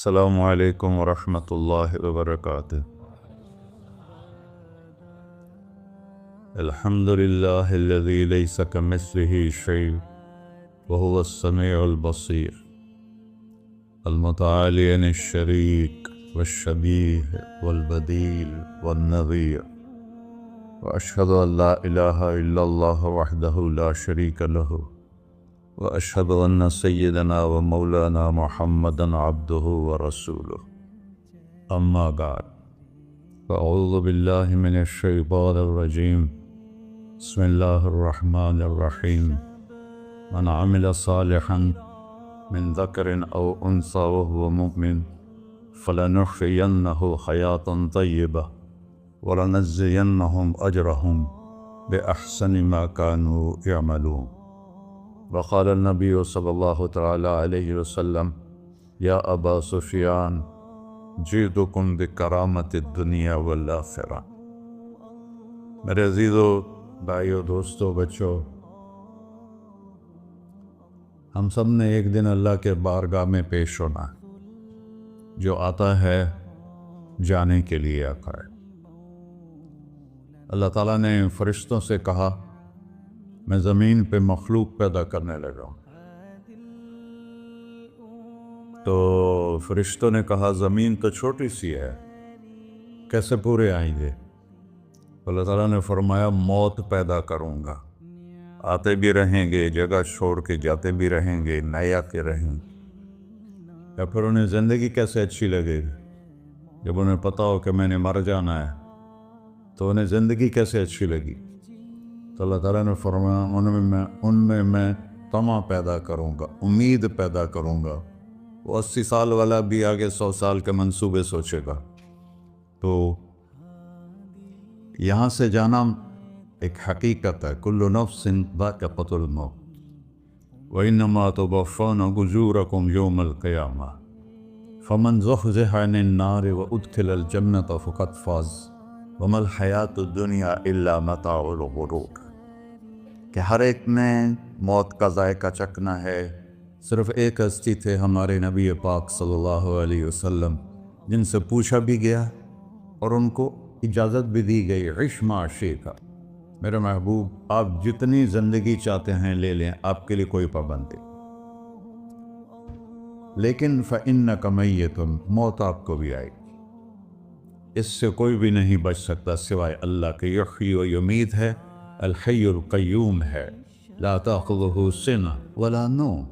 السلام علیکم ورحمۃ اللہ وبرکاتہ۔ الحمد للہ الذی لیس کمثلہ شیء وهو السمیع البصیر المتعالی عن الشریک والشبیہ والبدیل والنظیر، واشہد ان لا الہ الا اللہ وحدہ لا شریک لہ، واشہد ان سیدنا و مولانا محمدا عبدہ ورسولہ، اما بعد فاعوذ باللہ من الشیطان الرجیم، بسم اللہ الرحمن الرحیم۔ من عمل صالحا من ذکر او انثى وهو مؤمن فلنحيينه حیاة طیبہ ولنجزینهم اجرهم بأحسن ما كانوا يعملون۔ وقال النبی صلی اللہ تعالی علیہ وسلم، یا ابا سفیان جئتکم بکرامت الدنیا والآخرہ۔ میرے عزیزو، بھائیو، دوستو، بچوں، ہم سب نے ایک دن اللہ کے بارگاہ میں پیش ہونا ہے۔ جو آتا ہے جانے کے لیے آتا ہے۔ اللہ تعالیٰ نے فرشتوں سے کہا، میں زمین پہ مخلوق پیدا کرنے لگا ہوں۔ تو فرشتوں نے کہا، زمین تو چھوٹی سی ہے، کیسے پورے آئیں گے؟ اللہ تعالیٰ نے فرمایا، موت پیدا کروں گا، آتے بھی رہیں گے، جگہ چھوڑ کے جاتے بھی رہیں گے، نئے آتے رہیں گے۔ یا پھر انہیں زندگی کیسے اچھی لگے گی؟ جب انہیں پتا ہو کہ میں نے مر جانا ہے تو انہیں زندگی کیسے اچھی لگی؟ تو اللہ تعالیٰ نے فرمایا، ان میں میں طمع پیدا کروں گا، امید پیدا کروں گا۔ وہ 80 سال والا بھی آگے 100 سال کے منصوبے سوچے گا۔ تو یہاں سے جانا ایک حقیقت ہے، کل نفس ذائقۃ الموت وانما توفون اجورکم یوم القیامہ فمن زحزح عن النار وادخل الجنة فقد فاز وما الحیاۃ الدنیا الا متاع الغرور، کہ ہر ایک نے موت کا ذائقہ چکھنا ہے۔ صرف ایک ہستی تھے، ہمارے نبی پاک صلی اللہ علیہ وسلم، جن سے پوچھا بھی گیا اور ان کو اجازت بھی دی گئی، عش ما شئت، میرے محبوب آپ جتنی زندگی چاہتے ہیں لے لیں، آپ کے لیے کوئی پابندی، لیکن فإنک میت، موت آپ کو بھی آئے گی۔ اس سے کوئی بھی نہیں بچ سکتا سوائے اللہ کے۔ یحیی و یمیت ہے، الحی القیوم ہے، لا تأخذہ سنہ ولا نوم،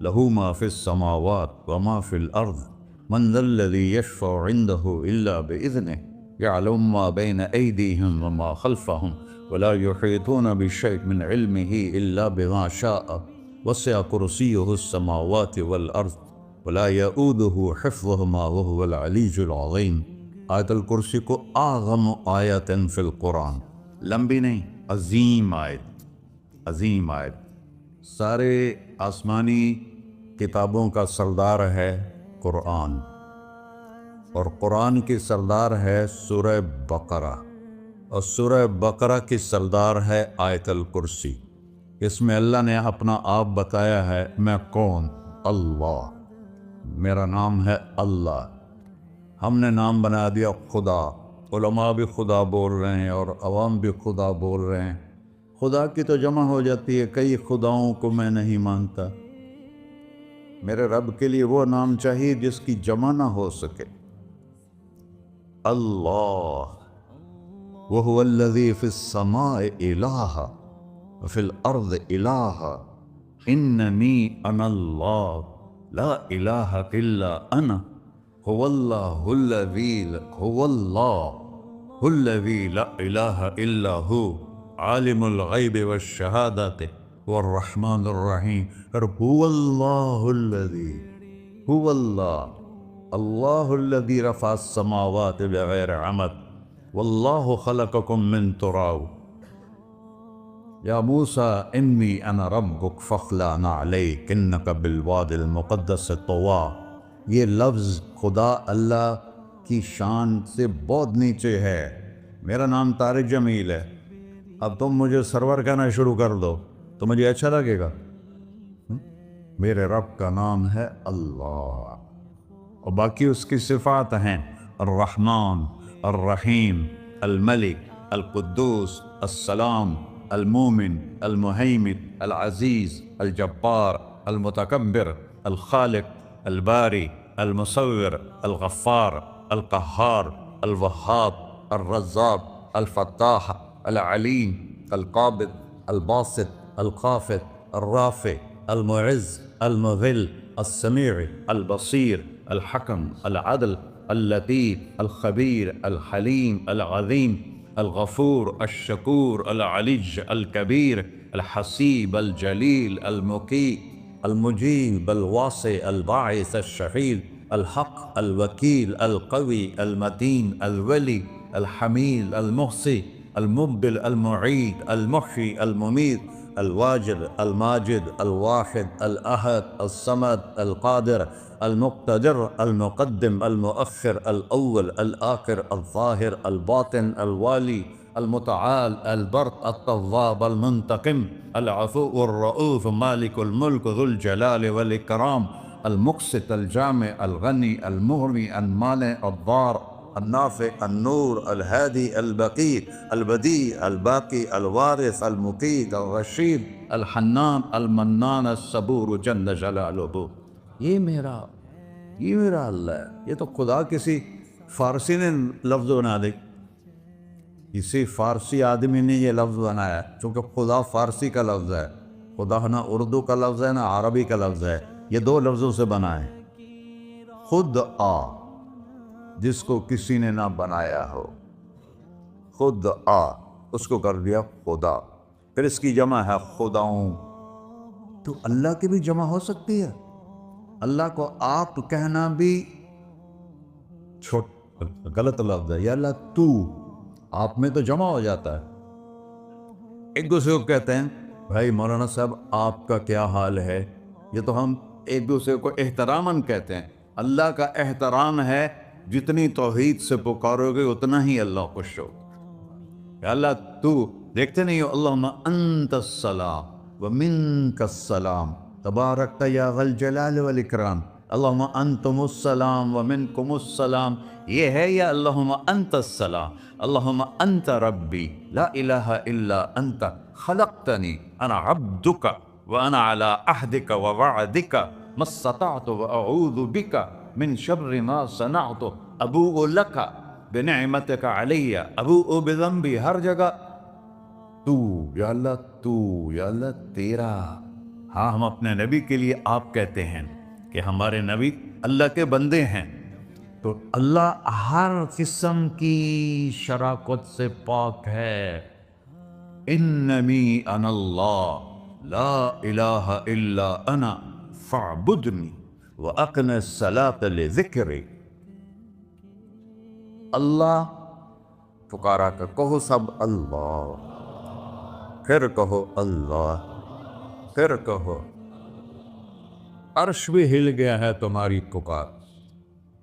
لہ ما فی السماوات وما فی الارض، من ذا الذی یشفع عندہ الا بإذنہ، یعلم ما بین ایدیہم وما خلفہم، ولا یحیطون بشیء من علمہ الا بما شاء، وسع کرسیہ السماوات والارض، ولا یؤودہ حفظہما وہو العلی العظیم۔ آیت الکرسی کو اعظم آیت فی القرآن، لمبی نہیں، عظیم آیت، عظیم آیت۔ سارے آسمانی کتابوں کا سردار ہے قرآن، اور قرآن کی سردار ہے سورہ بقرہ، اور سورہ بقرہ کی سردار ہے آیت الکرسی۔ اس میں اللہ نے اپنا آپ بتایا ہے، میں کون؟ اللہ، میرا نام ہے اللہ۔ ہم نے نام بنا دیا خدا۔ علماء بھی خدا بول رہے ہیں اور عوام بھی خدا بول رہے ہیں۔ خدا کی تو جمع ہو جاتی ہے، کئی خداؤں کو میں نہیں مانتا۔ میرے رب کے لیے وہ نام چاہیے جس کی جمع نہ ہو سکے۔ اللہ، وہو الذی فی السماء الہ وفی الارض الہ، اننی انا اللہ لا الہ الا انا، هو اللہ الذی لا الہ الا ہو، عالم الغیب والشہادۃ والرحمن الرحیم۔ هو اللہ الذی، هو اللہ الذی رفع السماوات بغیر عمد، واللہ خلقکم من تراب، یا موسیٰ انی انا ربک فاخلع نعلیک انک بالواد المقدس طویٰ۔ یہ لفظ خدا اللہ کی شان سے بہت نیچے ہے۔ میرا نام طارق جمیل ہے، اب تم مجھے سرور کہنا شروع کر دو تو مجھے اچھا لگے گا؟ میرے رب کا نام ہے اللہ۔ اور باقی اس کی صفات ہیں الرحمن، الرحیم، الملک، القدوس، السلام، المومن، المہیمن، العزیز، الجبار، المتکبر، الخالق، الباری، المصور، الغفار، القہار، الوہاب، الرزاق، الفتاح، العلیم، القابض، الباسط، الخافض، الرافع، المعز، المذل، السمیع، البصیر، الحکم، العدل، اللطیف، الخبیر، الحلیم، العظیم، الغفور، الشکور، العلی، الکبیر، الحسیب، الجلیل، المقیت، المجیب، الواسع، الباعث، الشہید، الحق، الوکیل، القوی، المتین، الولی، الحمید، المحصی، المبدل، المعید، المحیی، المميت، الواجد، الماجد، الواحد، الأحد، الصمد، القادر، المقتدر، المقدم، المؤخر، الأول، الآخر، الظاهر، الباطن، الوالي، المتعال، البر، التواب، المنتقم، العفو، الرؤوف، مالك الملك، ذو الجلال والإكرام، المقسط، الجامع، الغني، المغني، المانع، الضار، النافع، النور، الهادي، البقي، البديع، الباقي، الوارث، المقيت، الرشيد، الحنان، المنان، الصبور جل جلالہ۔ یہ میرا اللہ ہے۔ یہ تو خدا کسی فارسی نے لفظ بنا دے، کسی فارسی آدمی نے یہ لفظ بنایا، چونکہ خدا فارسی کا لفظ ہے، خدا نہ اردو کا لفظ ہے نہ عربی کا لفظ ہے، یہ دو لفظوں سے بنا ہے۔ خود آ، جس کو کسی نے نہ بنایا ہو، خود آ، اس کو کر دیا خدا، پھر اس کی جمع ہے خداؤں۔ تو اللہ کی بھی جمع ہو سکتی ہے؟ اللہ کو آپ کہنا بھی غلط لفظ ہے، یا اللہ تو، آپ میں تو جمع ہو جاتا ہے۔ ایک دوسرے کو کہتے ہیں بھائی مولانا صاحب آپ کا کیا حال ہے، یہ تو ہم ایک دوسرے کو احتراماً کہتے ہیں۔ اللہ کا احترام ہے جتنی توحید سے پکارو گے اتنا ہی اللہ خوش ہو۔ کہ اللہ تو، دیکھتے نہیں ہو اللہم انت السلام ومنک السلام تبارکت یا ذا الجلال والاکرام، اللہم انتم السلام ومنکم السلام، یہ ہے یا اللہم انت السلام، اللہم انت ربی لا الہ الا انت خلقتنی انا عبدک وانا علی عہدک ووعدک ما استطعت واعوذ بک من شر ما صنعت ابوء لک بنعمتک علی ابوء بذنبی، ہر جگہ تو، یا اللہ تو، یا اللہ تیرا۔ ہاں ہم اپنے نبی کے لیے آپ کہتے ہیں کہ ہمارے نبی اللہ کے بندے ہیں، تو اللہ ہر قسم کی شراکت سے پاک ہے۔ اننی انا اللہ لا الہ الا انا فاعبدنی واقم الصلاۃ لذکری۔ اللہ پکارا کر کہو سب اللہ، پھر کہو اللہ، پھر کہو۔ عرش بھی ہل گیا ہے تمہاری پکار،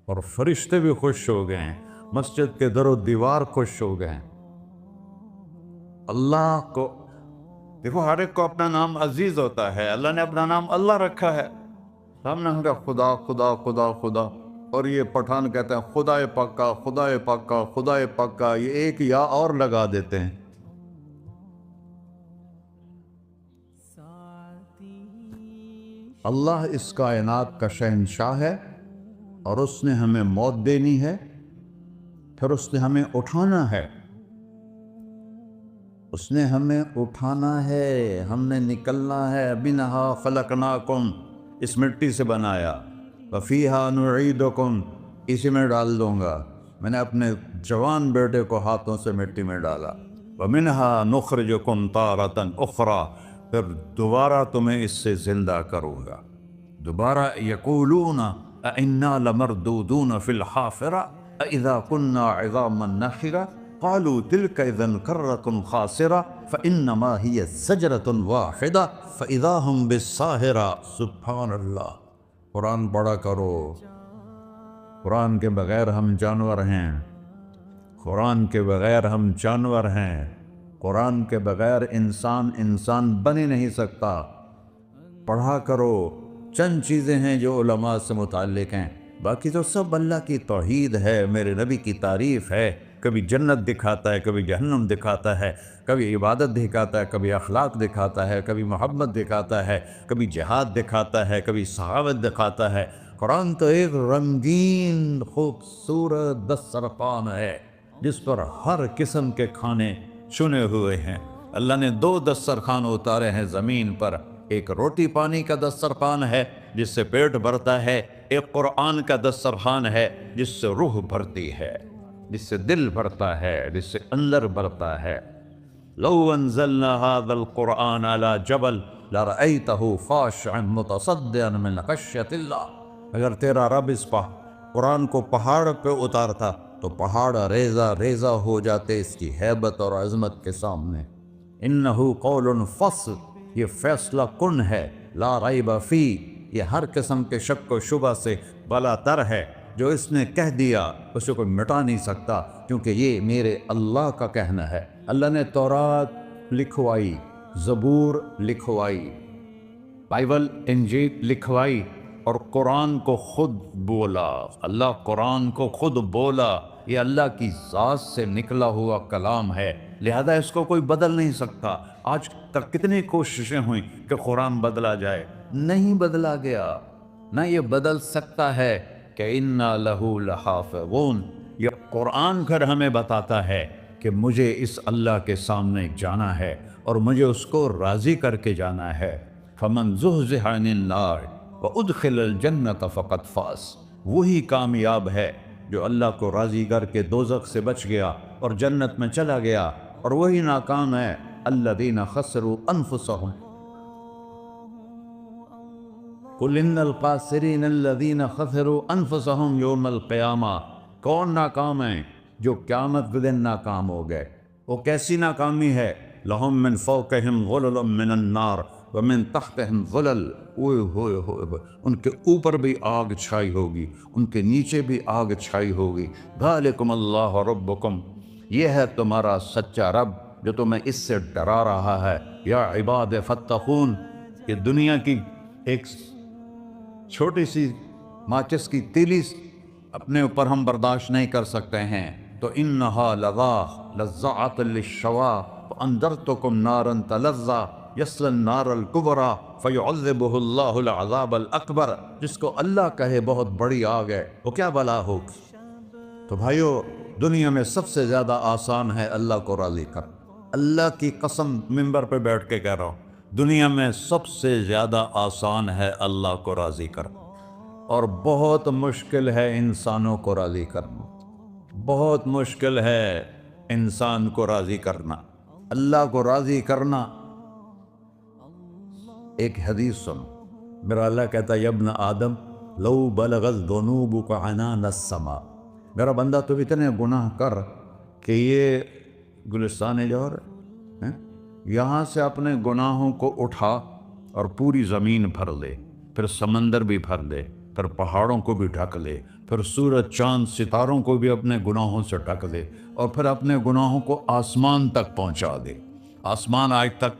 اور فرشتے بھی خوش ہو گئے ہیں، مسجد کے در و دیوار خوش ہو گئے ہیں۔ اللہ کو دیکھو، ہر ایک کو اپنا نام عزیز ہوتا ہے، اللہ نے اپنا نام اللہ رکھا ہے۔ ہم نے کہا خدا خدا خدا خدا، اور یہ پٹھان کہتے ہیں خدا پکا خدا پکا خدا پکا، یہ ایک یا اور لگا دیتے ہیں۔ اللہ اس کائنات کا شہنشاہ ہے، اور اس نے ہمیں موت دینی ہے، پھر اس نے ہمیں اٹھانا ہے، اس نے ہمیں اٹھانا ہے، ہم نے نکلنا ہے۔ منہا خلقناکم، اس مٹی سے بنایا، وفیہا نعیدکم، اسی میں ڈال دوں گا۔ میں نے اپنے جوان بیٹے کو ہاتھوں سے مٹی میں ڈالا۔ ومنہا نخرجکم تارۃ اخری، پھر دوبارہ تمہیں اس سے زندہ کروں گا۔ دوبارہ یقولون اَإِنَّا لَمَرْدُودُونَ فِي الْحَافِرَةِ أَإِذَا كُنَّا عِظَامًا نَخِرَةً قَالُوا تِلْكَ إِذًا كَرَّةٌ خَاسِرَةٌ فَإِنَّمَا هِيَ زَجْرَةٌ وَاحِدَةٌ فَإِذَا هُمْ بِالسَّاهِرَةِ۔ سبحان اللہ، قرآن پڑھا کرو۔ قرآن کے بغیر ہم جانور ہیں، قرآن کے بغیر ہم جانور ہیں، قرآن کے بغیر انسان بن ہی نہیں سکتا۔ پڑھا کرو۔ چند چیزیں ہیں جو علماء سے متعلق ہیں، باقی تو سب اللہ کی توحید ہے، میرے نبی کی تعریف ہے۔ کبھی جنت دکھاتا ہے، کبھی جہنم دکھاتا ہے، کبھی عبادت دکھاتا ہے، کبھی اخلاق دکھاتا ہے، کبھی محبت دکھاتا ہے، کبھی جہاد دکھاتا ہے، کبھی صحابت دکھاتا ہے۔ قرآن تو ایک رنگین خوبصورت دسترخوان ہے جس پر ہر قسم کے کھانے چنے ہوئے ہیں۔ اللہ نے 2 دسترخوان اتارے ہیں زمین پر، ایک روٹی پانی کا دسترخوان ہے جس سے پیٹ بھرتا ہے، ایک قرآن کا دسترخوان ہے جس سے روح بھرتی ہے، جس سے دل بھرتا ہے، جس سے اندر بھرتا ہے۔ لو انزلنا هذا القرآن على جبل لرأيته خاشعا متصدعا من خشية اللہ، اگر تیرا رب اس قرآن کو پہاڑ پہ اتارتا تو پہاڑ ریزہ ریزہ ہو جاتے اس کی ہیبت اور عظمت کے سامنے۔ انہو قول فصل، یہ فیصلہ کن ہے، لا ریب فی، یہ ہر قسم کے شک و شبہ سے بلا تر ہے۔ جو اس نے کہہ دیا اسے کوئی مٹا نہیں سکتا، کیونکہ یہ میرے اللہ کا کہنا ہے۔ اللہ نے تورات لکھوائی، زبور لکھوائی، بائبل انجیل لکھوائی، اور قرآن کو خود بولا۔ اللہ قرآن کو خود بولا، یہ اللہ کی ذات سے نکلا ہوا کلام ہے، لہذا اس کو کوئی بدل نہیں سکتا۔ آج تک کتنی کوششیں ہوئیں کہ قرآن بدلا جائے، نہیں بدلا گیا، نہ یہ بدل سکتا ہے۔ کہ اِنَّا لَهُ لَحَافِظُونَ، یہ قرآن گھر ہمیں بتاتا ہے کہ مجھے اس اللہ کے سامنے جانا ہے اور مجھے اس کو راضی کر کے جانا ہے۔ فَمَنْ زُحْزِحَ عَنِ النَّارِ وَأُدْخِلَ الْجَنَّةَ فَقَدْ فَازَ، وہی کامیاب ہے جو اللہ کو راضی کر کے دوزخ سے بچ گیا اور جنت میں چلا گیا، اور وہی ناکام ہے الَّذِينَ خَسِرُوا أَنفُسَهُمْ قُلْ إِنَّ الْخَاسِرِينَ الَّذِينَ خَسِرُوا أَنفُسَهُمْ يَوْمَ الْقِيَامَةِ، کون ناکام ہیں؟ جو قیامت کے دن ناکام ہو گئے۔ وہ کیسی ناکامی ہے؟ لَهُم مِّن فَوْقِهِمْ غُلَلٌ مِّنَ النَّارِ وَمِن تَحْتِهِمْ غُلَلٌ، اوئے ہوئے ہوئے، ان کے اوپر بھی آگ چھائی ہوگی، ان کے نیچے بھی آگ چھائی ہوگی۔ ذَلِكُمُ اللَّهُ رَبُّكُمْ، یہ ہے تمہارا سچا رب جو تمہیں اس سے ڈرا رہا ہے۔ یا عباد فاتقون، یہ دنیا کی ایک چھوٹی سی ماچس کی تیلی اپنے اوپر ہم برداشت نہیں کر سکتے ہیں، تو انہا لظیٰ لذّاۃ للشوا فانذرتکم نارا تلظیٰ یصلی النار الکبریٰ فیعذبہ اللہ العذاب الاکبر، جس کو اللہ کہے بہت بڑی آگ ہے، وہ کیا بلا ہوگی۔ تو بھائیو، دنیا میں سب سے زیادہ آسان ہے اللہ کو راضی کر، اللہ کی قسم منبر پہ بیٹھ کے کہہ رہا ہوں، دنیا میں سب سے زیادہ آسان ہے اللہ کو راضی کرنا، اور بہت مشکل ہے انسانوں کو راضی کرنا، بہت مشکل ہے انسان کو راضی کرنا۔ اللہ کو راضی کرنا، ایک حدیث سنو، میرا اللہ کہتا ہے یا ابن آدم لو بلغت ذنوبک عنان السماء، میرا بندہ تو اتنے گناہ کر کہ یہ گلستان جوہر ہے، یہاں سے اپنے گناہوں کو اٹھا اور پوری زمین بھر لے، پھر سمندر بھی بھر لے، پھر پہاڑوں کو بھی ڈھک لے، پھر سورج چاند ستاروں کو بھی اپنے گناہوں سے ڈھک لے، اور پھر اپنے گناہوں کو آسمان تک پہنچا دے۔ آسمان آج تک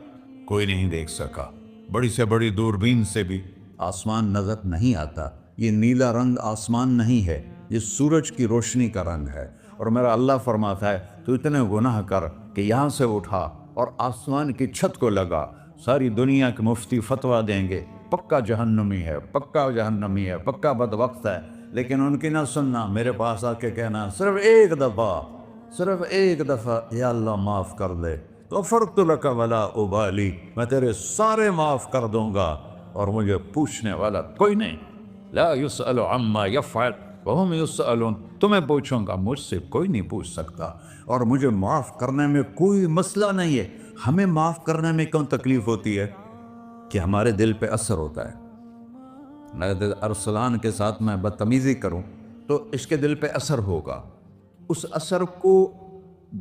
کوئی نہیں دیکھ سکا، بڑی سے بڑی دوربین سے بھی آسمان نظر نہیں آتا۔ یہ نیلا رنگ آسمان نہیں ہے، یہ سورج کی روشنی کا رنگ ہے۔ اور میرا اللہ فرماتا ہے تو اتنے گناہ کر کہ یہاں سے اٹھا اور آسمان کی چھت کو لگا، ساری دنیا کے مفتی فتویٰ دیں گے پکا جہنمی ہے، پکا جہنمی ہے، پکا بدبخت ہے، لیکن ان کی نہ سننا، میرے پاس آ کے کہنا صرف ایک دفعہ یا اللہ معاف کر دے، غفرت لک ولا ابالی، میں تیرے سارے معاف کر دوں گا اور مجھے پوچھنے والا کوئی نہیں۔ لا یسأل عما یفعل وہم یسألون، تمہیں پوچھوں گا، مجھ سے کوئی نہیں پوچھ سکتا، اور مجھے معاف کرنے میں کوئی مسئلہ نہیں ہے۔ ہمیں معاف کرنے میں کیوں تکلیف ہوتی ہے؟ کہ ہمارے دل پہ اثر ہوتا ہے۔ اگر ارسلان کے ساتھ میں بدتمیزی کروں تو اس کے دل پہ اثر ہوگا، اس اثر کو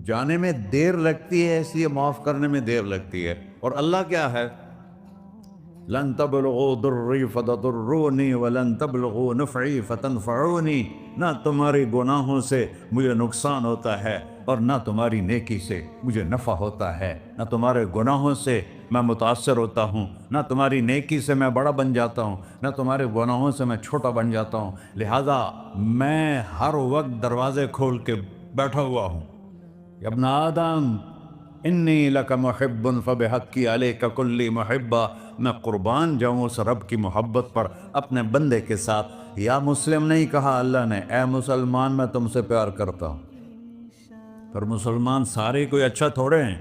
جانے میں دیر لگتی ہے، اس لیے معاف کرنے میں دیر لگتی ہے۔ اور اللہ کیا ہے؟ لن تبلغوا ضری فتضرونی ولن تبلغوا نفعی فتنفعونی، نہ تمہاری گناہوں سے مجھے نقصان ہوتا ہے اور نہ تمہاری نیکی سے مجھے نفع ہوتا ہے، نہ تمہارے گناہوں سے میں متاثر ہوتا ہوں، نہ تمہاری نیکی سے میں بڑا بن جاتا ہوں، نہ تمہارے گناہوں سے میں چھوٹا بن جاتا ہوں، لہذا میں ہر وقت دروازے کھول کے بیٹھا ہوا ہوں۔ یا ابن آدم انی لک محب فبحقی علیک کلی محبہ، میں قربان جاؤں اس رب کی محبت پر اپنے بندے کے ساتھ۔ یا مسلم نہیں کہا اللہ نے، اے مسلمان میں تم سے پیار کرتا ہوں۔ پر مسلمان سارے کوئی اچھا تھوڑے ہیں،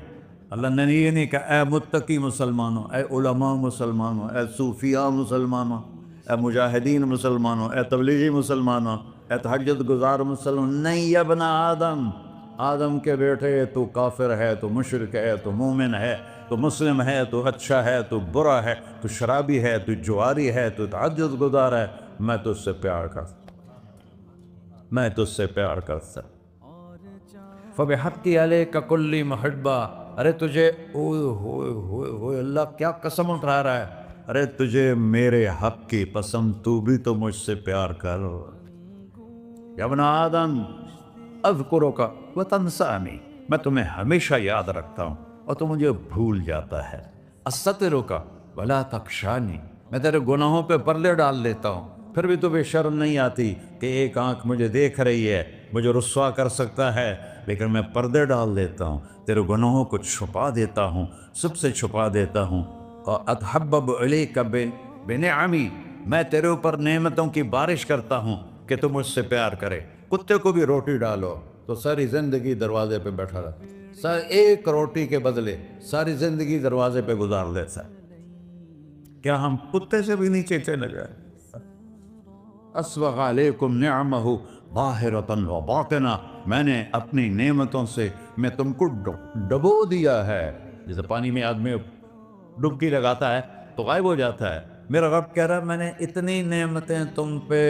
اللہ نے یہ نہیں کہا اے متقی مسلمانوں، اے علماء مسلمانوں، اے صوفیاء مسلمانوں، اے مجاہدین مسلمانوں، اے تبلیغی مسلمانوں، اے تہجد گزار مسلمان، نہیں یا ابن آدم، آدم کے بیٹے، تو کافر ہے، تو مشرک ہے، تو مومن ہے، تو مسلم ہے، تو اچھا ہے، تو برا ہے، تو شرابی ہے، تو جواری ہے، تو تہجد گزار ہے، میں تو اس سے پیار کرتا، میں تو اس سے پیار کرتا۔ فَبِحَقِّ عَلَيْكَ كُلِّ مُحِبًّا، ارے تجھے اوئے ہوئے ہوئے ہوئے، اللہ کیا قسم اٹھا رہا ہے، ارے تجھے میرے حق کی قسم، تو بھی تو مجھ سے پیار کر۔ یا ابن آدم اذکرک وتنسانی، میں تمہیں ہمیشہ یاد رکھتا ہوں اور تو مجھے بھول جاتا ہے۔ استترک ولا تخشانی، میں تیرے گناہوں پہ پردے ڈال لیتا ہوں، پھر بھی تمہیں شرم نہیں آتی کہ ایک آنکھ مجھے دیکھ رہی ہے، مجھے رسوا کر سکتا ہے، لیکن میں پردے ڈال دیتا ہوں، تیرے گناہوں کو چھپا دیتا ہوں، سب سے چھپا دیتا ہوں۔ اور اتحبب الیک بنعمی، میں تیرے اوپر نعمتوں کی بارش کرتا ہوں کہ تم مجھ سے پیار کرے۔ کتے کو بھی روٹی ڈالو تو ساری زندگی دروازے پہ بیٹھا رہتا، ایک روٹی کے بدلے ساری زندگی دروازے پہ گزار دیتا ہے۔ کیا ہم کتے سے بھی نیچے چلے گئے؟ اسبغ علیکم نعمہ ظاہرۃ و باطنہ، میں نے اپنی نعمتوں سے میں تم کو ڈبو دیا ہے، جیسے پانی میں آدمی ڈبکی لگاتا ہے تو غائب ہو جاتا ہے۔ میرا رب کہہ رہا ہے میں نے اتنی نعمتیں تم پہ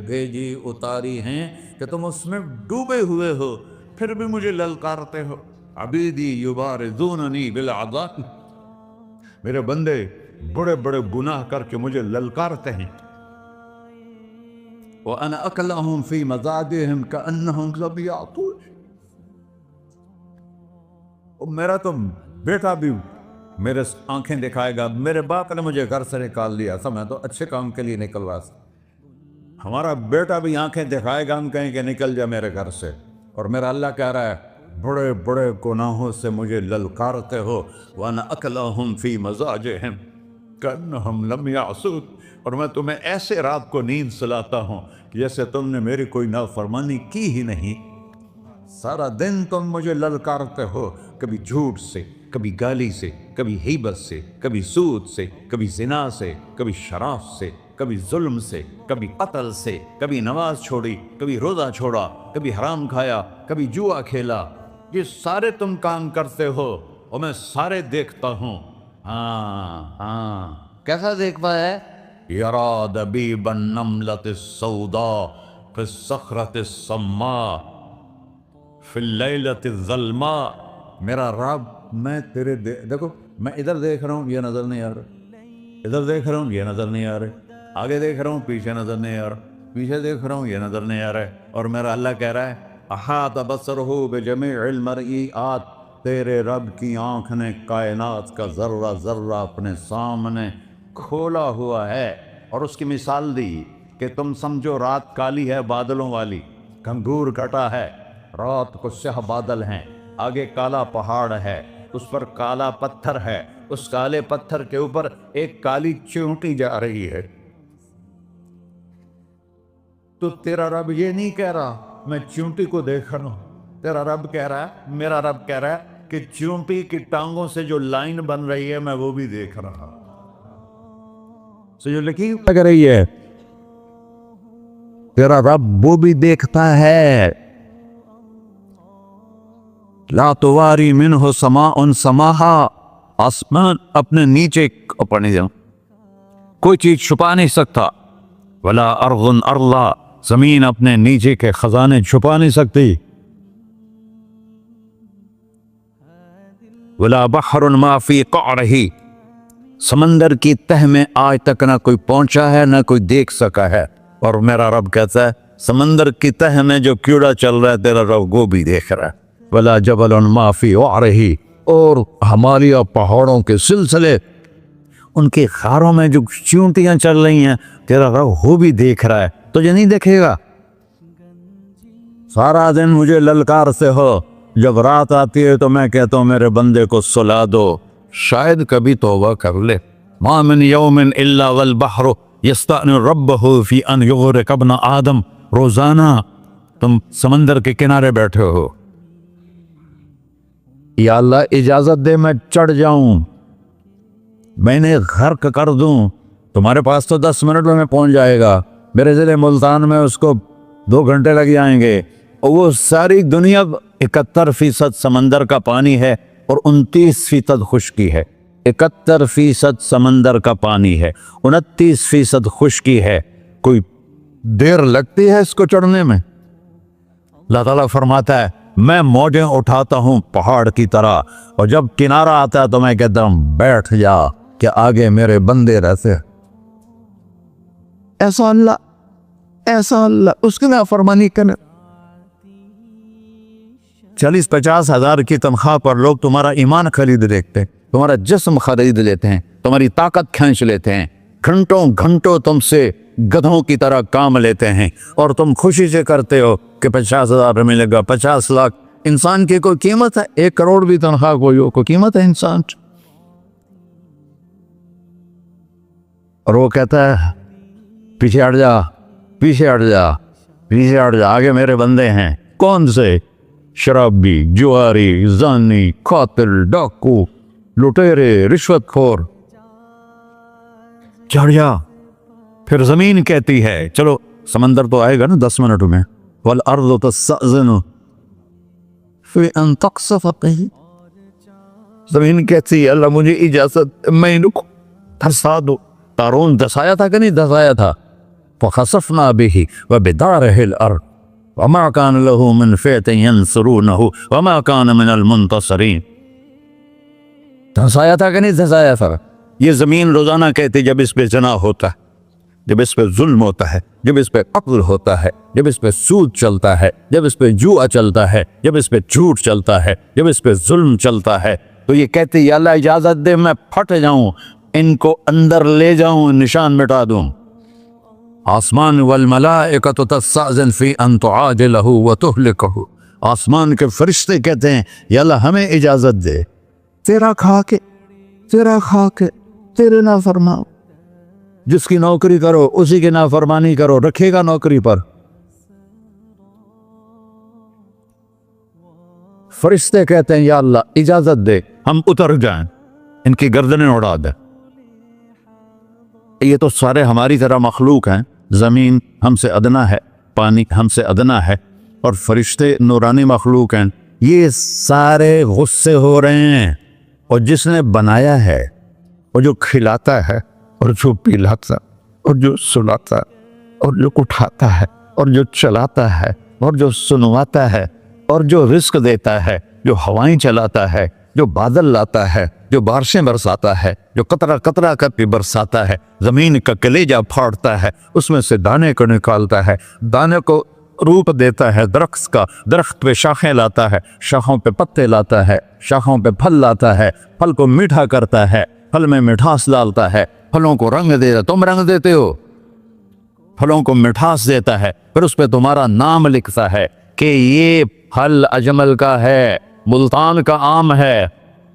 بھیجی اتاری ہیں کہ تم اس میں ڈوبے ہوئے ہو، پھر بھی مجھے للکارتے ہو۔ عبیدی یبارزوننی بالعذاب، میرے بندے بڑے بڑے گناہ کر کے مجھے للکارتے ہیں۔ وَأَنَا أَكْلَهُمْ فِي مَزَاجِهِمْ كَأَنَّهُمْ لَمْ يَعْطُونِ، میرا تو بیٹا بھی میرے آنکھیں دکھائے گا، میرے باپ نے مجھے گھر سے نکال دیا تھا، میں تو اچھے کام کے لیے نکلوا تھا، ہمارا بیٹا بھی آنکھیں دکھائے گا، ہم کہیں کہ نکل جا میرے گھر سے۔ اور میرا اللہ کہہ رہا ہے بڑے بڑے گناہوں سے مجھے للکارتے ہو۔ وَأَنَا أَكْلَهُمْ فِي مَزَاجِهِمْ كَأَنَّهُمْ لَمْ يَعْصُونِ، اور میں تمہیں ایسے رات کو نیند سلاتا ہوں جیسے تم نے میری کوئی نافرمانی کی ہی نہیں۔ سارا دن تم مجھے للکارتے ہو، کبھی جھوٹ سے، کبھی گالی سے، کبھی غیبت سے، کبھی سود سے، کبھی زنا سے، کبھی شراب سے، کبھی ظلم سے، کبھی قتل سے، کبھی نماز چھوڑی، کبھی روزہ چھوڑا، کبھی حرام کھایا، کبھی جوا کھیلا۔ یہ سارے تم کام کرتے ہو اور میں سارے دیکھتا ہوں۔ ہاں کیسا دیکھتا ہے؟ یرا دبیب النملۃ السوداء فی الصخرۃ الصماء فی اللیلۃ الظلماء، میرا رب میں تیرے دیکھو، میں ادھر دیکھ رہا ہوں یہ نظر نہیں آ رہا، ادھر دیکھ رہا ہوں یہ نظر نہیں آ رہے، آگے دیکھ رہا ہوں پیچھے نظر نہیں آ رہا، پیچھے دیکھ رہا ہوں یہ نظر نہیں آ رہا ہے، اور میرا اللہ کہہ رہا ہے احاط بصرہ بجمیع المرئیات، تیرے رب کی آنکھ نے کائنات کا ذرہ ذرہ اپنے سامنے کھولا ہوا ہے۔ اور اس کی مثال دی کہ تم سمجھو رات کالی ہے بادلوں والی، گھنگور گھٹا ہے، رات کو سیاہ بادل ہیں، آگے کالا پہاڑ ہے، اس پر کالا پتھر ہے، اس کالے پتھر کے اوپر ایک کالی چیونٹی جا رہی ہے۔ تو تیرا رب یہ نہیں کہہ رہا میں چیونٹی کو دیکھ رہا ہوں، تیرا رب کہہ رہا ہے، میرا رب کہہ رہا ہے کہ چیونٹی کی ٹانگوں سے جو لائن بن رہی ہے میں وہ بھی دیکھ رہا ہوں، سے جو لکیر لگ رہی ہے تیرا رب وہ بھی دیکھتا ہے۔ لا تواری منہ سماء سماہا، آسمان اپنے نیچے پڑھنے جاؤں کوئی چیز چھپا نہیں سکتا، ولا ارض ارضا، زمین اپنے نیچے کے خزانے چھپا نہیں سکتی، ولا بحر ما فی قعرہ، سمندر کی تہ میں آج تک نہ کوئی پہنچا ہے نہ کوئی دیکھ سکا ہے، اور میرا رب کہتا ہے سمندر کی تہ میں جو کیڑا چل رہا ہے تیرا رب وہ بھی دیکھ رہا ہے۔ ولا جبل ما فی وعرہ، اور ہمالیہ پہاڑوں کے سلسلے، ان کی خاروں میں جو چیونٹیاں چل رہی ہیں، تیرا رب وہ بھی دیکھ رہا ہے، تجھے نہیں دیکھے گا؟ سارا دن مجھے للکارتے ہو، جب رات آتی ہے تو میں کہتا ہوں میرے بندے کو سلا دو، شاید کبھی توبہ کر لے۔ ما من یوم الا والبحر یستأن ربہ فی ان یغرق ابن آدم، روزانہ تم سمندر کے کنارے بیٹھے ہو، یا اللہ اجازت دے میں چڑھ جاؤں، میں نے غرق کر دوں، تمہارے پاس تو 10 منٹ میں پہنچ جائے گا، میرے ضلع ملتان میں اس کو 2 گھنٹے لگ جائیں گے، اور وہ ساری دنیا 71% سمندر کا پانی ہے اور 29% خشکی ہے، 71% سمندر کا پانی ہے، 29% خشکی ہے، کوئی دیر لگتی ہے اس کو چڑھنے میں؟ اللہ تعالیٰ فرماتا ہے میں موجیں اٹھاتا ہوں پہاڑ کی طرح، اور جب کنارہ آتا ہے تو میں کہتا ہوں بیٹھ جا کہ آگے میرے بندے رہتے۔ ایسا اللہ اس کی نافرمانی کرنے۔ 40-50 ہزار کی تنخواہ پر لوگ تمہارا ایمان خرید لیتے ہیں، تمہارا جسم خرید لیتے ہیں، تمہاری طاقت کھینچ لیتے ہیں، گھنٹوں گھنٹوں تم سے گدھوں کی طرح کام لیتے ہیں، اور تم خوشی سے کرتے ہو کہ 50,000 ملے گا، 50 لاکھ۔ انسان کی کوئی قیمت ہے؟ 1 کروڑ بھی تنخواہ کوئی قیمت ہے انسان؟ اور وہ کہتا ہے پیچھے ہٹ جا، پیچھے ہٹ جا، پیچھے ہٹ جا، آگے میرے بندے ہیں۔ کون سے؟ شرابی، جواری، زانی، قاتل، ڈاکو، لٹیرے، رشوت خور۔ چڑھ جا۔ پھر زمین کہتی ہے چلو سمندر تو آئے گا نا 10 منٹ میں، والارض تستأذن فی ان تقصف بہ، زمین کہتی ہے اللہ مجھے اجازت، میں ان کو دھسا دو۔ قارون دھسایا تھا کہ نہیں دھسایا تھا؟ فخسفنا بہ وبدارہ الارض وما كان له من فئة ينصرونه وما كان من المنتصرین۔ دھسایا تھا کہ نہیں دھسایا تھا؟ یہ زمین روزانہ کہتی جب اس پہ زنا ہوتا ہے، جب اس پہ ظلم ہوتا ہے، جب اس پہ قتل ہوتا ہے، جب اس پہ سود چلتا ہے، جب اس پہ جوا چلتا ہے، جب اس پہ جھوٹ چلتا ہے، جب اس پہ ظلم چلتا ہے، تو یہ کہتی یا اللہ اجازت دے میں پھٹ جاؤں، ان کو اندر لے جاؤں، نشان مٹا دوں۔ آسمان والملائکۃ تستأذن فی ان تعاجلہ وتہلکہ، آسمان کے فرشتے کہتے ہیں یا اللہ ہمیں اجازت دے، تیرا کھا کے تیرے نافرمان، جس کی نوکری کرو اسی کی نافرمانی کرو، رکھے گا نوکری پر؟ فرشتے کہتے ہیں یا اللہ اجازت دے ہم اتر جائیں، ان کی گردنیں اڑا دے۔ یہ تو سارے ہماری طرح مخلوق ہیں، زمین ہم سے ادنا ہے، پانی ہم سے ادنا ہے، اور فرشتے نورانی مخلوق ہیں، یہ سارے غصے ہو رہے ہیں، اور جس نے بنایا ہے اور جو کھلاتا ہے اور جو پلاتا اور جو سلاتا اور جو اٹھاتا ہے اور جو چلاتا ہے اور جو سنواتا ہے اور جو رزق دیتا ہے، جو ہوائیں چلاتا ہے، جو بادل لاتا ہے، جو بارشیں برساتا ہے، جو قطرہ قطرہ کر کے برساتا ہے، زمین کا کلیجہ پھاڑتا ہے، اس میں سے دانے کو نکالتا ہے، دانے کو روپ دیتا ہے درخت کا، درخت پہ شاخیں لاتا ہے، شاخوں پہ پتے لاتا ہے، شاخوں پہ پھل لاتا ہے، پھل کو میٹھا کرتا ہے، پھل میں مٹھاس ڈالتا ہے، پھلوں کو رنگ دیتا، تم رنگ دیتے ہو، پھلوں کو مٹھاس دیتا ہے، پھر اس پہ تمہارا نام لکھتا ہے کہ یہ پھل اجمل کا ہے، ملتان کا آم ہے،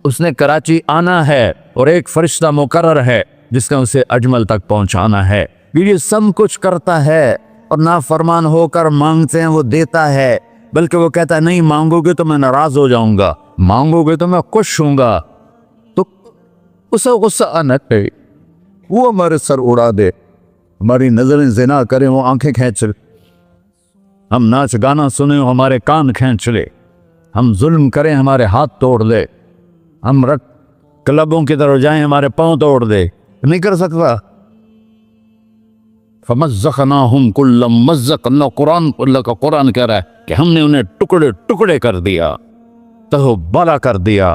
اس نے کراچی آنا ہے، اور ایک فرشتہ مقرر ہے جس نے اسے اجمل تک پہنچانا ہے۔ یہ سب کچھ کرتا ہے، اور نافرمان ہو کر مانگتے ہیں وہ دیتا ہے، بلکہ وہ کہتا ہے نہیں مانگو گے تو میں ناراض ہو جاؤں گا، مانگو گے تو میں خوش ہوں گا، تو اسے غصہ آنا چاہیے، وہ ہمارے سر اڑا دے، ہماری نظریں زنا کریں وہ آنکھیں کھینچ لے، ہم ناچ گانا سنیں وہ ہمارے کان کھینچ لے، ہم ظلم کریں ہمارے ہاتھ توڑ لے، ہم کلبوں کی طرف جائیں ہمارے پاؤں توڑ دے، نہیں کر سکتا۔ فَمَزَّقْنَاهُمْ كُلَّ مُمَزَّقٍ، اللہ کا قرآن کہہ رہا ہے کہ ہم نے انہیں ٹکڑے ٹکڑے کر دیا، تہو بالا کر دیا۔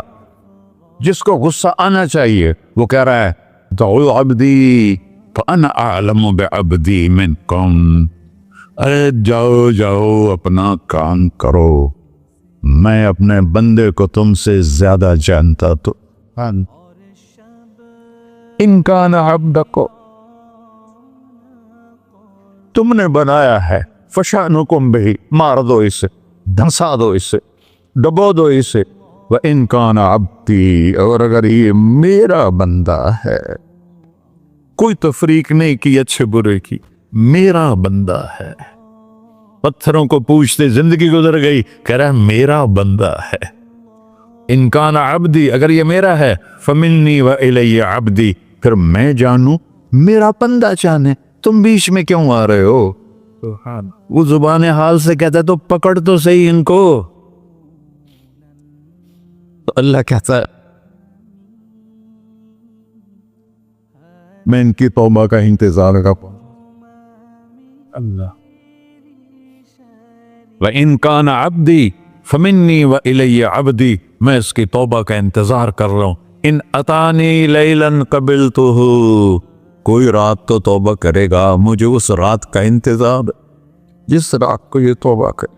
جس کو غصہ آنا چاہیے وہ کہہ رہا ہے دعوا عبدی فانا اعلم بعبدی منکم، ارے جاؤ اپنا کام کرو، میں اپنے بندے کو تم سے زیادہ جانتا تو ان کان عبدک، تم نے بنایا ہے، فشانکم بہی، مار دو اسے، دھنسا دو اسے، ڈبو دو اسے، وَإِن كَانَ عَبْدِي، اور اگر یہ میرا بندہ ہے، کوئی تفریق نہیں کی اچھے برے کی، میرا بندہ ہے۔ پتھروں کو پوچھتے زندگی گزر گئی، کہہ رہا ہے میرا بندہ ہے۔ ان کان عبدی، اگر یہ میرا ہے، فمنی وإلی عبدی، پھر میں جانوں میرا بندہ جانے، تم بیچ میں کیوں آ رہے ہو؟ وہ زبان حال سے کہتا ہے تو پکڑ تو صحیح ان کو۔ تو اللہ کہتا ہے میں ان کی توبہ کا انتظار کرتا ہوں۔ اللہ وَإِن كَانَ عَبْدِي فَمِنِّي وَإِلَيَّ عَبْدِي، میں اس کی توبہ کا انتظار کر رہا ہوں۔ ان اتانی لیلاً قبلتہ، کوئی رات تو توبہ کرے گا، مجھے اس رات کا انتظار، جس رات کو یہ توبہ کرے۔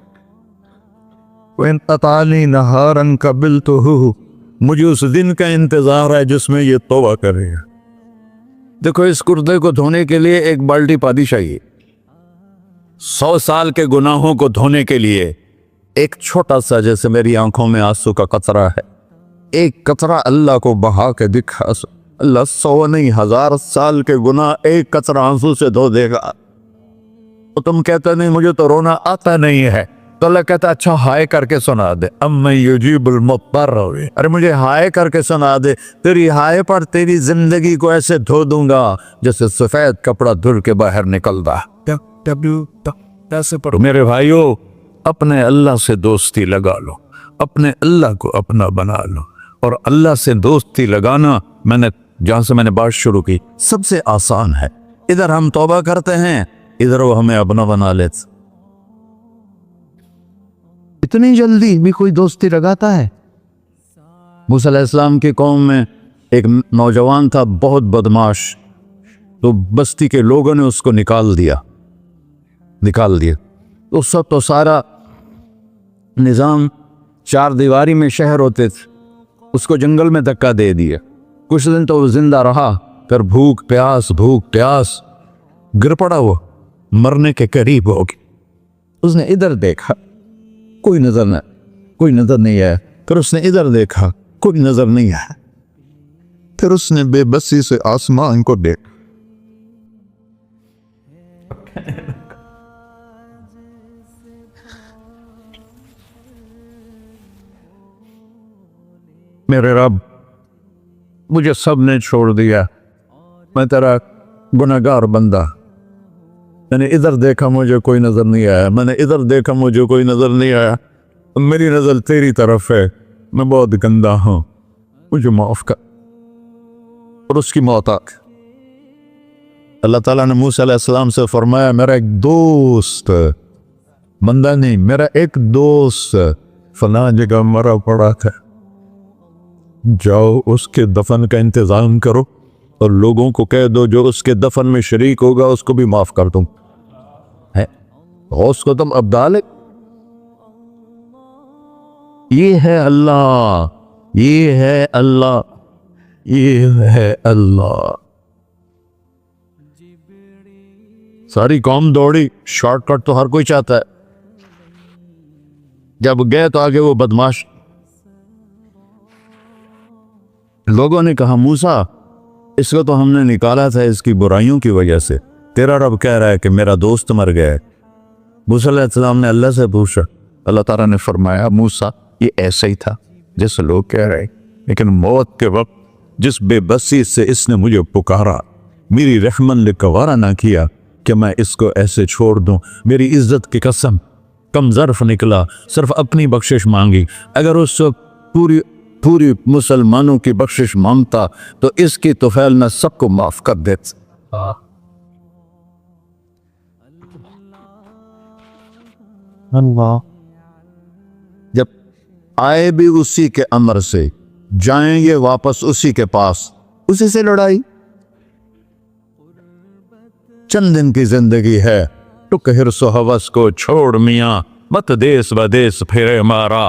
وَإِن اتانی نہاراً قبلتہ، مجھے اس دن کا انتظار ہے جس میں یہ توبہ کرے گا۔ دیکھو اس کردے کو دھونے کے لیے ایک بالٹی پانی چاہیے، 100 سال کے گناہوں کو دھونے کے لیے ایک چھوٹا سا، جیسے میری آنکھوں میں آنسو کا قطرہ ہے، ایک قطرہ اللہ کو بہا کے دکھا، اللہ 100 نہیں 1000 سال کے گناہ ایک قطرہ آنسو سے دھو دے گا۔ تو تم کہتے نہیں مجھے تو رونا آتا نہیں ہے، تو اللہ کہتا اچھا ہائے کر کے سنا دے، اَمَّن یُجِیبُ الْمُضْطَرَّ، ارے مجھے ہائے کر کے سنا دے، تیری ہائے پر تیری زندگی کو ایسے دھو دوں گا جیسے سفید کپڑا دھل کے باہر نکلتا۔ میرے بھائیو، اپنے اللہ سے دوستی لگا لو، اپنے اللہ کو اپنا بنا لو، اور اللہ سے دوستی لگانا، جہاں سے میں نے بات شروع کی، سب سے آسان ہے۔ ادھر ہم توبہ کرتے ہیں، ادھر وہ ہمیں اپنا بنا لیتے۔ اتنی جلدی بھی کوئی دوستی لگاتا ہے؟ موسیٰ علیہ السلام کی قوم میں ایک نوجوان تھا بہت بدماش، تو بستی کے لوگوں نے اس کو نکال دیا۔ اس وقت تو سارا نظام 4 دیواری میں شہر ہوتے تھے، اس کو جنگل میں دھکا دے دیا۔ کچھ دن تو وہ زندہ رہا، پھر بھوک پیاس گر پڑا، وہ مرنے کے قریب ہو گیا۔ اس نے ادھر دیکھا، کوئی نظر نہیں آیا، پھر اس نے ادھر دیکھا، کوئی نظر نہیں آیا، پھر اس نے بے بسی سے آسمان کو دیکھا۔ میرے رب، مجھے سب نے چھوڑ دیا، میں تیرا گناہگار بندہ، میں نے ادھر دیکھا مجھے کوئی نظر نہیں آیا، میں نے ادھر دیکھا مجھے کوئی نظر نہیں آیا، میری نظر تیری طرف ہے، میں بہت گندا ہوں، مجھے معاف کر۔ اور اس کی موت آ گئی۔ اللہ تعالیٰ نے موسیٰ علیہ السلام سے فرمایا میرا ایک دوست، بندہ نہیں، میرا ایک دوست فلاں جگہ مرا پڑا تھا، جاؤ اس کے دفن کا انتظام کرو اور لوگوں کو کہہ دو جو اس کے دفن میں شریک ہوگا اس کو بھی معاف کر دوں۔ غوث کو تم ابدال ہے، یہ ہے اللہ، یہ ہے اللہ، یہ ہے اللہ۔ ساری قوم دوڑی، شارٹ کٹ تو ہر کوئی چاہتا ہے، جب گئے تو آگے وہ بدماش، لوگوں نے کہا موسیٰ اس کو تو ہم نے نکالا تھا اس کی برائیوں کی وجہ سے، تیرا رب کہہ رہا ہے کہ میرا دوست مر گیا ہے۔ موسیٰ علیہ السلام نے اللہ سے پوچھا، اللہ تعالیٰ نے فرمایا موسیٰ یہ ایسا ہی تھا جیسے لوگ کہہ رہے، لیکن موت کے وقت جس بے بسی سے اس نے مجھے پکارا، میری رحمن نے گوارا نہ کیا کہ میں اس کو ایسے چھوڑ دوں، میری عزت کی قسم، کم ظرف نکلا، صرف اپنی بخشش مانگی، اگر اس وقت پوری مسلمانوں کی بخشش مانگتا تو اس کی طفیل میں سب کو معاف کر دیتا۔ اللہ جب آئے بھی اسی کے امر سے، جائیں گے واپس اسی کے پاس، اسی سے لڑائی۔ چند دن کی زندگی ہے، ٹک حرص و حوث کو چھوڑ میاں، مت دیس بدیس پھرے مارا،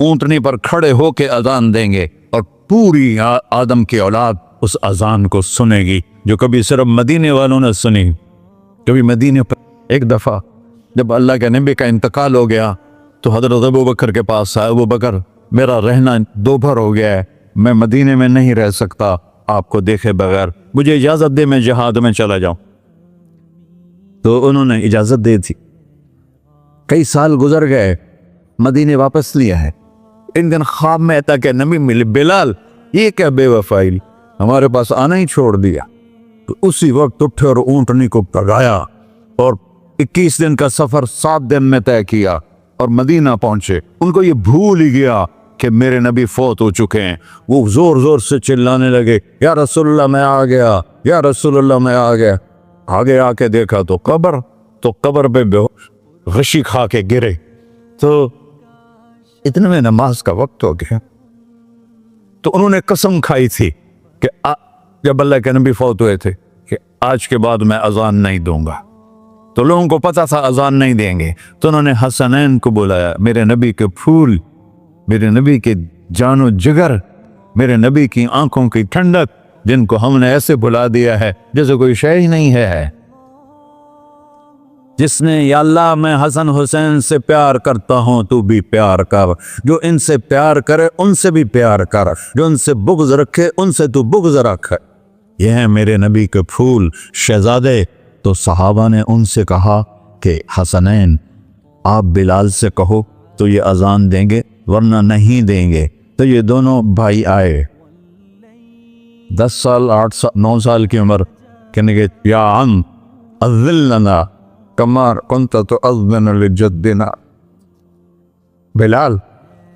اونٹنی پر کھڑے ہو کے اذان دیں گے اور پوری آدم کی اولاد اس اذان کو سنے گی جو کبھی صرف مدینے والوں نے سنی. کبھی مدینے پر ایک دفعہ جب اللہ کے نبی کا انتقال ہو گیا تو حضرت ابوبکر کے پاس آیا. ابوبکر میرا رہنا دوپہر ہو گیا ہے, میں مدینے میں نہیں رہ سکتا آپ کو دیکھے بغیر, مجھے اجازت دے میں جہاد میں چلا جاؤں. تو انہوں نے اجازت دے دی. کئی سال گزر گئے, مدینے واپس لیا ہے. ایک دن خواب میں آتا کہ نبی ملے, بلال یہ کیا بے وفائی, ہمارے پاس آنا ہی چھوڑ دیا. تو اسی وقت اٹھے اور اونٹنی کو پگایا اور 21 دن کا سفر 7 دن میں طے کیا اور مدینہ پہنچے. ان کو یہ بھول ہی گیا کہ میرے نبی فوت ہو چکے ہیں. وہ زور زور سے چلانے لگے, یا رسول اللہ میں آ گیا, یا رسول اللہ میں آ گیا. آگے آ کے دیکھا تو قبر پہ غشی کھا کے گرے. تو اتنے میں نماز کا وقت ہو گیا. تو انہوں نے قسم کھائی تھی کہ جب اللہ کے نبی فوت ہوئے تھے کہ آج کے بعد میں اذان نہیں دوں گا. تو لوگوں کو پتا تھا اذان نہیں دیں گے, تو انہوں نے حسنین کو بلایا, میرے نبی کے پھول, میرے نبی کے جان و جگر, میرے نبی کی آنکھوں کی ٹھنڈک, جن کو ہم نے ایسے بلا دیا ہے جیسے کوئی شے ہی نہیں ہے. جس نے یا اللہ میں حسن حسین سے پیار کرتا ہوں تو بھی پیار کر, جو ان سے پیار کرے ان سے بھی پیار کر, جو ان سے بغض رکھے ان سے تو بغض رکھ. یہ ہیں میرے نبی کے پھول شہزادے. تو صحابہ نے ان سے کہا کہ حسنین آپ بلال سے کہو تو یہ اذان دیں گے ورنہ نہیں دیں گے. تو یہ دونوں بھائی آئے, 10 سال 8 سال 9 سال کی عمر, کہنے گے یا عم اذن لنا کما کنت تؤذن لجدنا. بلال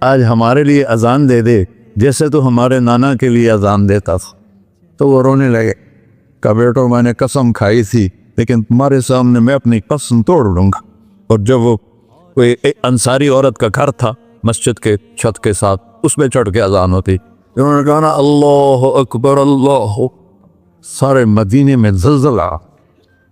آج ہمارے لیے اذان دے دے جیسے تو ہمارے نانا کے لیے اذان دیتا تھا. تو وہ رونے لگے, کہ بیٹو میں نے قسم کھائی تھی لیکن تمہارے سامنے میں اپنی قسم توڑ لوں گا. اور جب وہ کوئی انصاری عورت کا گھر تھا مسجد کے چھت کے ساتھ, اس میں چڑھ کے اذان ہوتی, انہوں نے کہا نا اللہ اکبر اللہ, سارے مدینے میں زلزلہ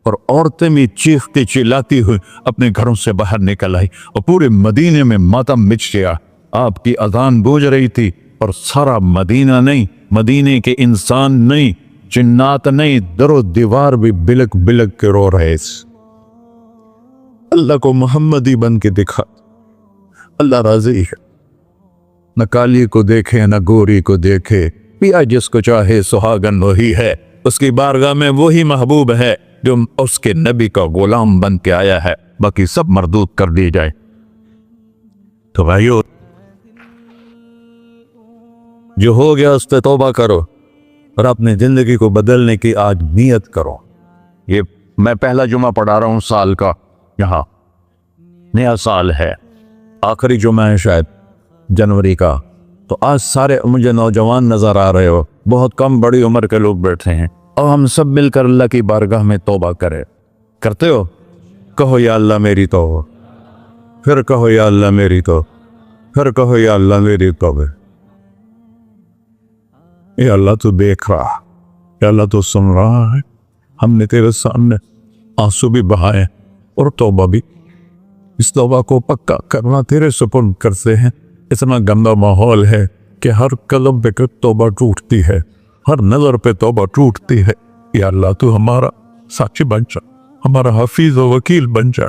اور عورتیں بھی چیختی چلاتی ہوئی اپنے گھروں سے باہر نکل آئی اور پورے مدینے میں ماتم مچ گیا. آپ کی اذان گونج رہی تھی اور سارا مدینہ نہیں, مدینے کے انسان نہیں, جنات نہیں, در و دیوار بھی بلک بلک کے رو رہے. اللہ کو محمدی بن کے دکھا, اللہ راضی ہے. نہ کالی کو دیکھے نہ گوری کو دیکھے, پیا جس کو چاہے سہاگن وہی ہے. اس کی بارگاہ میں وہی محبوب ہے جو اس کے نبی کا غلام بن کے آیا ہے, باقی سب مردود کر دی جائے. تو بھائیو جو ہو گیا اس پہ توبہ کرو اور اپنی زندگی کو بدلنے کی آج نیت کرو. یہ میں پہلا جمعہ پڑھا رہا ہوں سال کا, یہاں نیا سال ہے, آخری جمعہ ہے شاید جنوری کا. تو آج سارے مجھے نوجوان نظر آ رہے ہو, بہت کم بڑی عمر کے لوگ بیٹھے ہیں, اور ہم سب مل کر اللہ کی بارگاہ میں توبہ کرے. کرتے ہو؟ کہو یا اللہ میری توبہ, پھر کہو یا اللہ میری توبہ, پھر کہو یا اللہ میری توبہ. یا اللہ تو دیکھ رہا, یا اللہ تو سن رہا ہے. ہم نے تیرے سامنے آنسو بھی بہائے اور توبہ بھی. اس توبہ کو پکا کرنا تیرے سپرد کرتے ہیں. اتنا گندا ماحول ہے کہ ہر قدم پہ توبہ ٹوٹتی ہے, ہر نظر پہ توبہ ٹوٹتی ہے. یا اللہ تو ہمارا ساچی بن جا, ہمارا حفیظ و وکیل بن جا.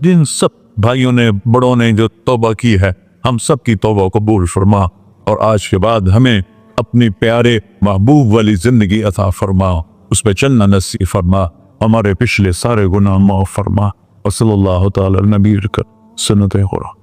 جن سب بھائیوں نے بڑوں نے جو توبہ کی ہے, ہم سب کی توبہ قبول فرما, اور آج کے بعد ہمیں اپنی پیارے محبوب والی زندگی عطا فرما, اس پہ چلنا نصیب فرما, ہمارے پچھلے سارے گناہ معاف فرما. وصلی اللہ تعالی نبی سنت خورا.